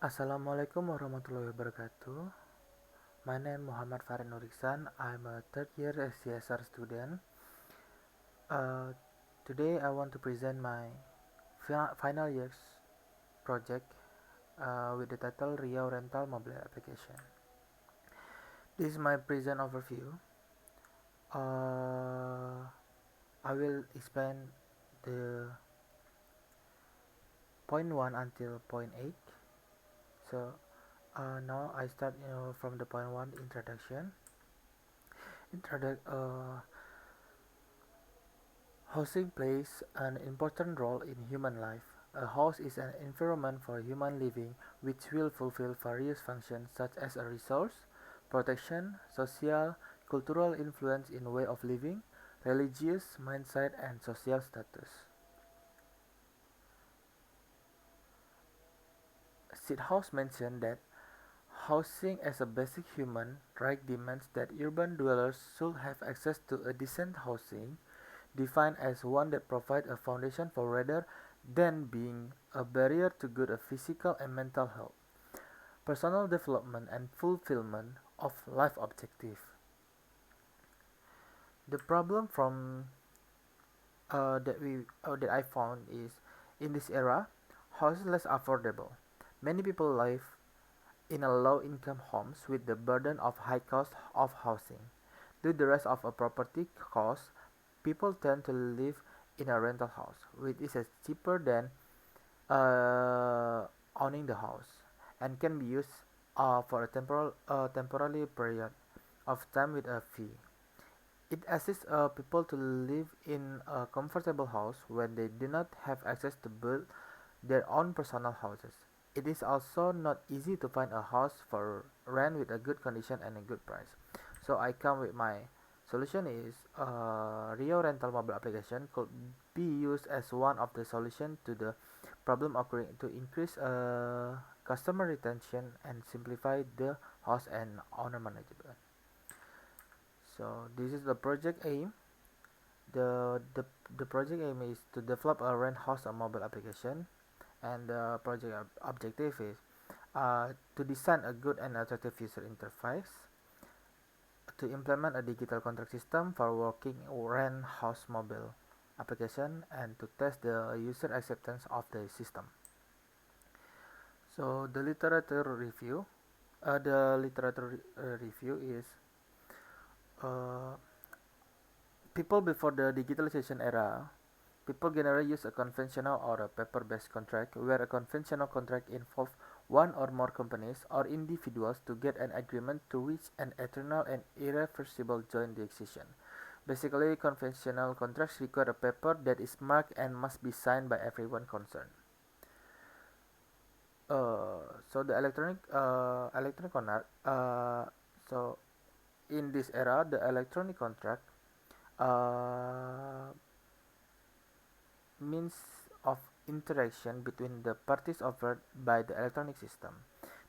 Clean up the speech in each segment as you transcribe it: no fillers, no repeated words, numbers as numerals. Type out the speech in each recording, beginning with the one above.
Assalamualaikum warahmatullahi wabarakatuh. My name is Muhammad Farid Nuriksan. I'm a third year CSR student. Uh, Today I want to present my final year's project with the title Rio Rental Mobile Application. This is my present overview. Uh, I will explain the point 1 until point 8. So now I start from the point 1 introduction. Housing plays an important role in human life. A house is an environment for human living which will fulfill various functions such as a resource, protection, social, cultural influence in way of living, religious mindset and social status. Sithouse mentioned that housing as a basic human right demands that urban dwellers should have access to a decent housing, defined as one that provides a foundation for rather than being a barrier to good physical and mental health, personal development and fulfillment of life objectives. The problem from that I found is in this era, house is less affordable. Many people live in a low-income homes with the burden of high cost of housing. Due to the rest of a property cost, people tend to live in a rental house, which is cheaper than owning the house and can be used for a temporary period of time with a fee. It assists people to live in a comfortable house when they do not have access to build their own personal houses. It is also not easy to find a house for rent with a good condition and a good price. So I come with my solution is Rio rental mobile application could be used as one of the solution to the problem occurring to increase customer retention and simplify the host and owner management. So this is the project aim. The project aim is to develop a rent house and mobile application, and the project objective is to design a good and attractive user interface, to implement a digital contract system for working rent house mobile application, and to test the user acceptance of the system. So the literature review is uh, people before the digitalization era. People generally use a conventional or a paper-based contract, where a conventional contract involves one or more companies or individuals to get an agreement to reach an eternal and irreversible joint decision. Basically, conventional contracts require a paper that is marked and must be signed by everyone concerned. So the electronic contract. So in this era, the electronic contract uh, means of interaction between the parties offered by the electronic system.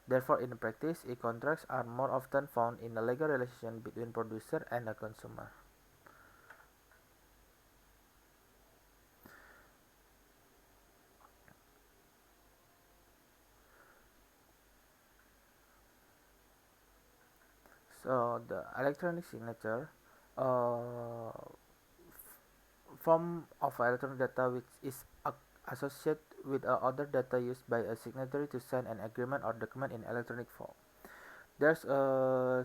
Therefore, in practice, e-contracts are more often found in a legal relation between producer and a consumer. So the electronic signature uh, form of electronic data which is associated with other data used by a signatory to sign an agreement or document in electronic form. There's a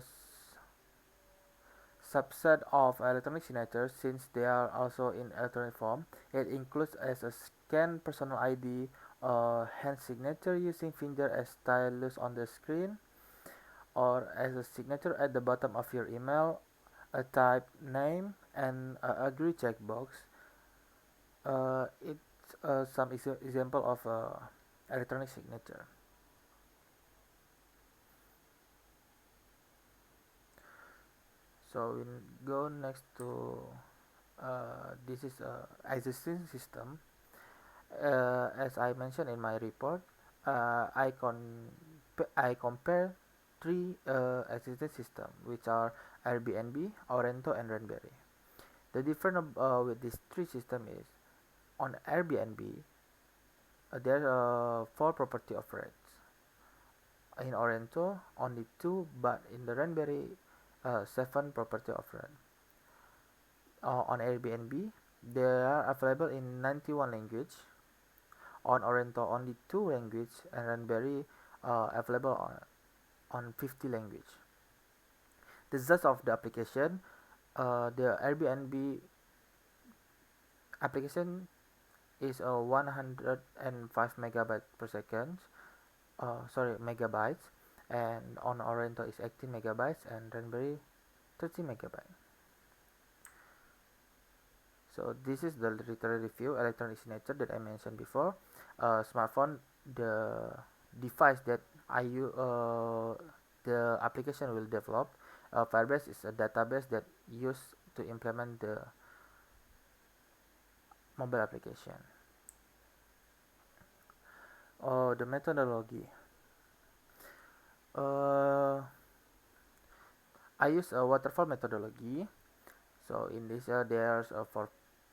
subset of electronic signatures since they are also in electronic form. It includes as a scanned personal ID, a hand signature using finger as stylus on the screen, or as a signature at the bottom of your email, a type name, and a agree checkbox. It's some example of electronic signature. So we'll go next to this is a existing system. As I mentioned in my report, I compare three existing systems, which are Airbnb, Orento, and Renberry. The difference with these three systems is on Airbnb there are four property of rights. In Orento, only 2, but in the Raspberry, 7 property of run. On Airbnb, they are available in 91 language. On Orento, only 2 language, and Raspberry available on 50 language. The size of the application, the Airbnb application is 105 megabyte per second. Sorry, megabytes, and on Orento is 18 megabytes, and Raspberry 30 megabyte. So this is the literary review electronic signature that I mentioned before. Smartphone, the device that the application will develop. Firebase is a database that used to implement the mobile application. The methodology. I use a waterfall methodology. So in this, there's for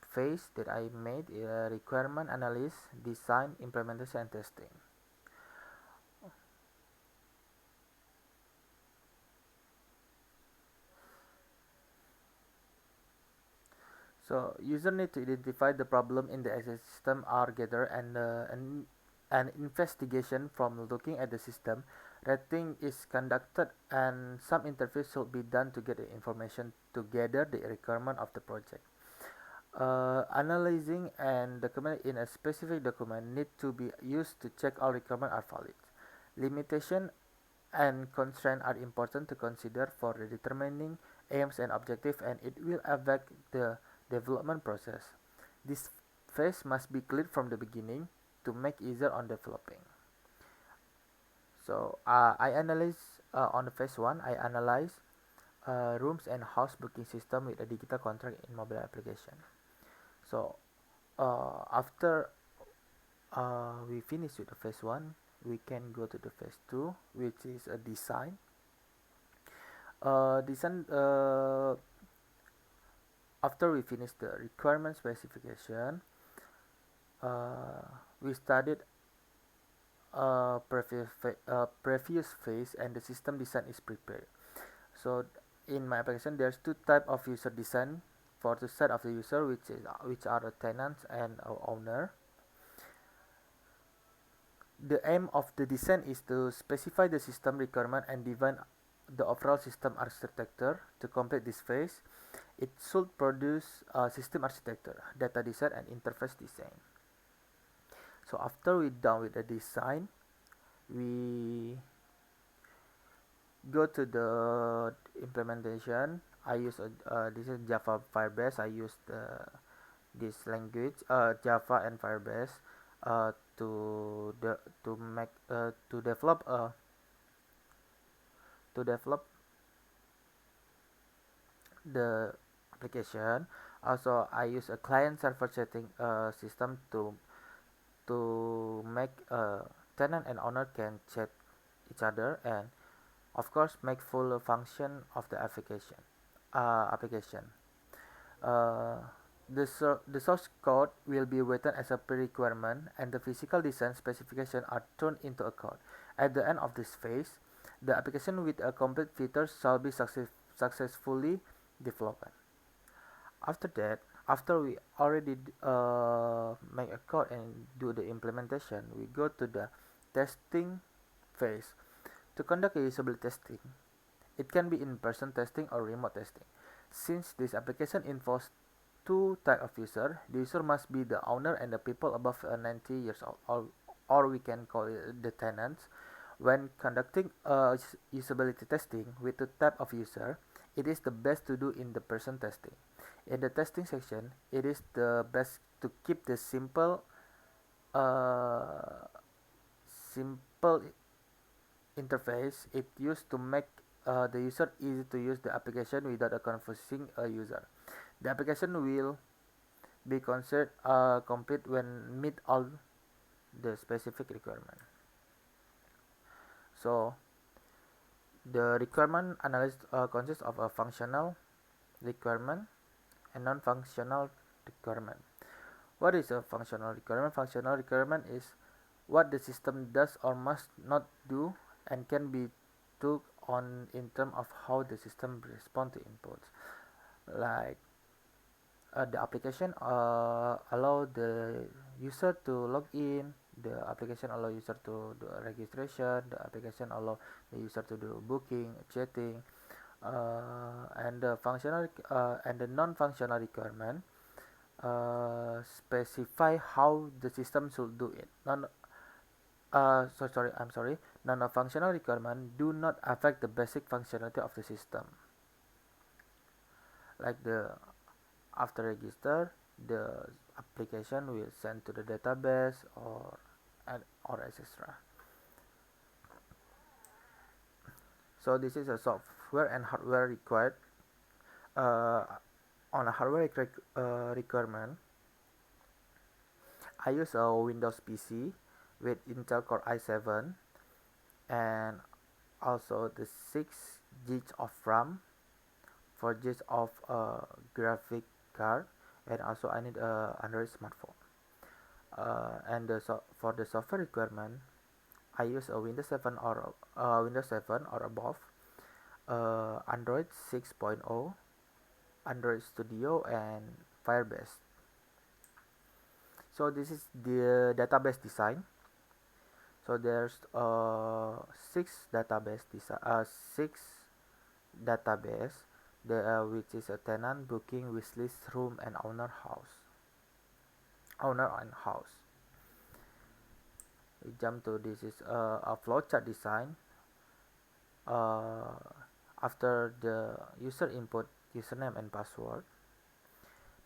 phase that I made requirement analysis, design, implementation, and testing. So user need to identify the problem in the system or gather an investigation from looking at the system. Rating is conducted and some interviews should be done to get the information to gather the requirement of the project. Analyzing and document in a specific document need to be used to check all requirements are valid. Limitation and constraint are important to consider for determining aims and objectives, and it will affect the development process. This phase must be clear from the beginning to make easier on developing. So I analyze on the phase 1, I analyze rooms and house booking system with a digital contract in mobile application. So after we finish with the phase 1, we can go to the phase 2, which is a design. Design After we finish the requirement specification, we studied previous phase, and the system design is prepared. So in my application, there's two type of user design for the set of the user, which are the tenants and owner. The aim of the design is to specify the system requirement and define the overall system architecture. To complete this phase, it should produce a system architecture, data design, and interface design. So after we done with the design, we go to the implementation. I use this is Java Firebase. I use this language, Java and Firebase, to make to develop the application. Also, I use a client server setting system to make tenant and owner can chat each other, and of course make full function of the application. uh, the source code will be written as a pre-requirement, and the physical design specification are turned into a code. At the end of this phase, the application with a complete features shall be successfully developed. After that, after we already make a code and do the implementation, we go to the testing phase. To conduct a usability testing, it can be in-person testing or remote testing. Since this application involves two type of user, the user must be the owner and the people above 90 years old, or we can call it the tenants. When conducting usability testing with the type of user, it is the best to do in the person testing. In the testing section, it is the best to keep the uh, simple interface. It used to make the user easy to use the application without a confusing user. The application will be considered complete when meet all the specific requirement. So the requirement analysis consists of a functional requirement and non-functional requirement. What is a functional requirement? Functional requirement is what the system does or must not do and can be took on in terms of how the system respond to inputs. Like the application allow the user to log in, the application allow user to do registration, the application allow the user to do booking, chatting, and the functional and the non-functional requirement specify how the system should do it. I'm sorry. Non-functional requirement do not affect the basic functionality of the system. Like the after register, the application will send to the database or etc. So this is a software and hardware required. Uh, on a hardware requirement, I use a Windows PC with Intel Core i7 and also the 6 gigs of RAM, 4 gigs of graphic card, and also I need a Android smartphone. For the software requirement, I use a Windows 7 or above, Android 6.0, Android Studio, and Firebase. So this is the database design. So there's six database design, six database, which is a tenant, booking, wishlist, room, and owner and house. We jump to this is a flowchart design. uh, After the user input username and password,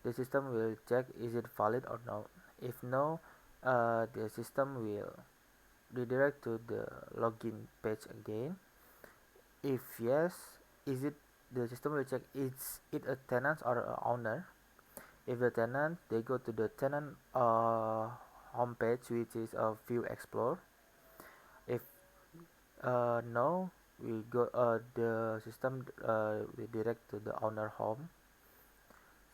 the system will check is it valid or not. If no, the system will redirect to the login page again. If yes, is it the system will check is it a tenant or a owner. If the tenant, they go to the tenant homepage, which is a view explore. If no, we go the system will direct to the owner home.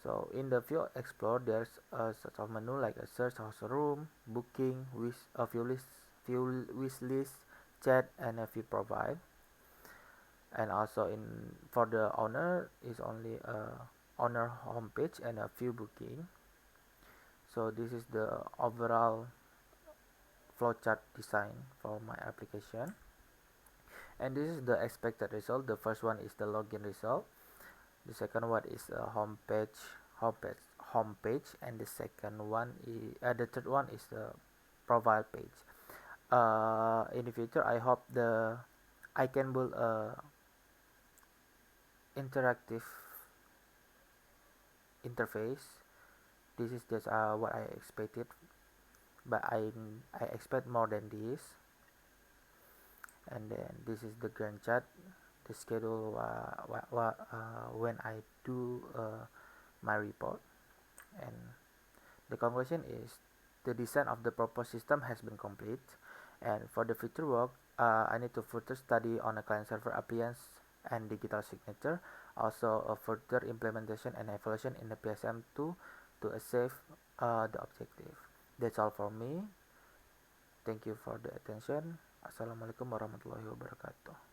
So in the view explore, there's a sort of menu like a search house room, booking, wish list, chat, and a view provide. And also in for the owner is only a owner homepage and a view booking. So this is the overall flowchart design for my application. And this is the expected result. The first one is the login result. The second one is a homepage, and the third one is the profile page. In the future, I hope I can build a interactive interface. This is just what I expected, but I expect more than this. And then this is the Gantt chart, the schedule when I do my report. And the conclusion is the design of the proposed system has been complete, and for the future work, I need to further study on a client server appliance and digital signature, also a further implementation and evaluation in the PSM2 to achieve the objective. That's all for me. Thank you for the attention. Assalamualaikum warahmatullahi wabarakatuh.